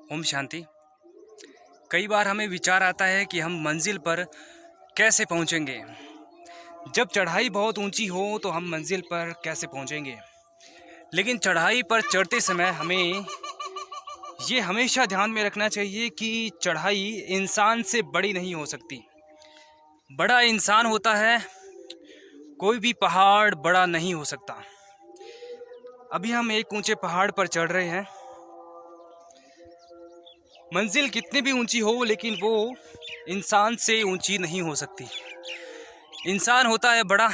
ओम शांति। कई बार हमें विचार आता है कि हम मंजिल पर कैसे पहुंचेंगे। जब चढ़ाई बहुत ऊंची हो तो हम मंजिल पर कैसे पहुंचेंगे। लेकिन चढ़ाई पर चढ़ते समय हमें ये हमेशा ध्यान में रखना चाहिए कि चढ़ाई इंसान से बड़ी नहीं हो सकती। बड़ा इंसान होता है, कोई भी पहाड़ बड़ा नहीं हो सकता। अभी हम एक ऊंचे पहाड़ पर चढ़ रहे हैं। मंजिल कितनी भी ऊंची हो लेकिन वो इंसान से ऊंची नहीं हो सकती। इंसान होता है बड़ा,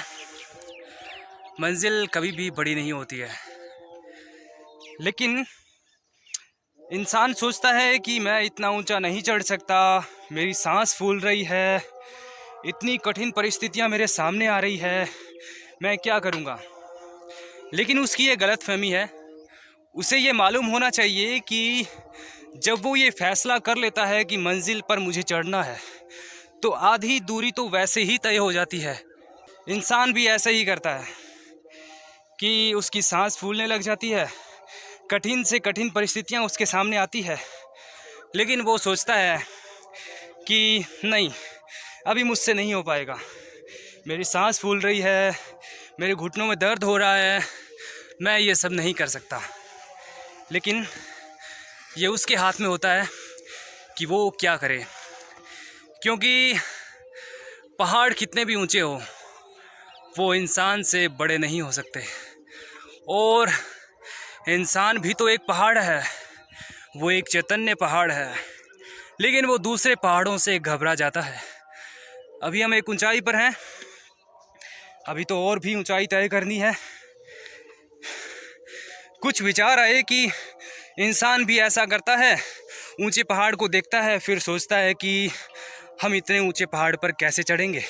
मंजिल कभी भी बड़ी नहीं होती है। लेकिन इंसान सोचता है कि मैं इतना ऊंचा नहीं चढ़ सकता, मेरी सांस फूल रही है, इतनी कठिन परिस्थितियां मेरे सामने आ रही है, मैं क्या करूंगा। लेकिन उसकी ये गलतफहमी है। उसे ये मालूम होना चाहिए कि जब वो ये फैसला कर लेता है कि मंजिल पर मुझे चढ़ना है तो आधी दूरी तो वैसे ही तय हो जाती है। इंसान भी ऐसे ही करता है कि उसकी सांस फूलने लग जाती है, कठिन से कठिन परिस्थितियां उसके सामने आती है, लेकिन वो सोचता है कि नहीं, अभी मुझसे नहीं हो पाएगा, मेरी सांस फूल रही है, मेरे घुटनों में दर्द हो रहा है, मैं ये सब नहीं कर सकता। लेकिन ये उसके हाथ में होता है कि वो क्या करे, क्योंकि पहाड़ कितने भी ऊंचे हो वो इंसान से बड़े नहीं हो सकते। और इंसान भी तो एक पहाड़ है, वो एक चैतन्य पहाड़ है, लेकिन वो दूसरे पहाड़ों से घबरा जाता है। अभी हम एक ऊंचाई पर हैं, अभी तो और भी ऊंचाई तय करनी है। कुछ विचार आए कि इंसान भी ऐसा करता है, ऊंचे पहाड़ को देखता है फिर सोचता है कि हम इतने ऊंचे पहाड़ पर कैसे चढ़ेंगे।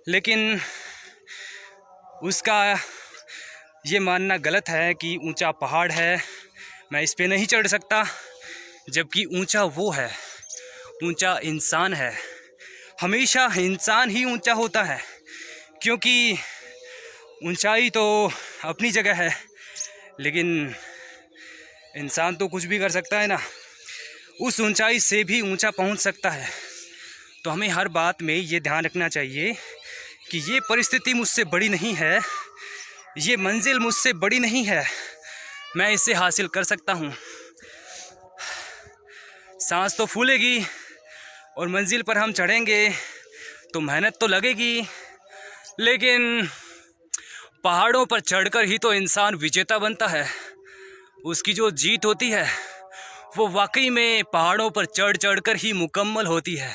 लेकिन उसका ये मानना गलत है कि ऊंचा पहाड़ है, मैं इस पे नहीं चढ़ सकता, जबकि ऊंचा वो है, ऊंचा इंसान है। हमेशा इंसान ही ऊंचा होता है, क्योंकि ऊंचाई तो अपनी जगह है, लेकिन इंसान तो कुछ भी कर सकता है ना, उस ऊंचाई से भी ऊंचा पहुंच सकता है। तो हमें हर बात में ये ध्यान रखना चाहिए कि ये परिस्थिति मुझसे बड़ी नहीं है, ये मंजिल मुझसे बड़ी नहीं है, मैं इसे हासिल कर सकता हूँ। सांस तो फूलेगी और मंजिल पर हम चढ़ेंगे तो मेहनत तो लगेगी, लेकिन पहाड़ों पर चढ़कर ही तो इंसान विजेता बनता है। उसकी जो जीत होती है वो वाकई में पहाड़ों पर चढ़ चढ़कर ही मुकम्मल होती है।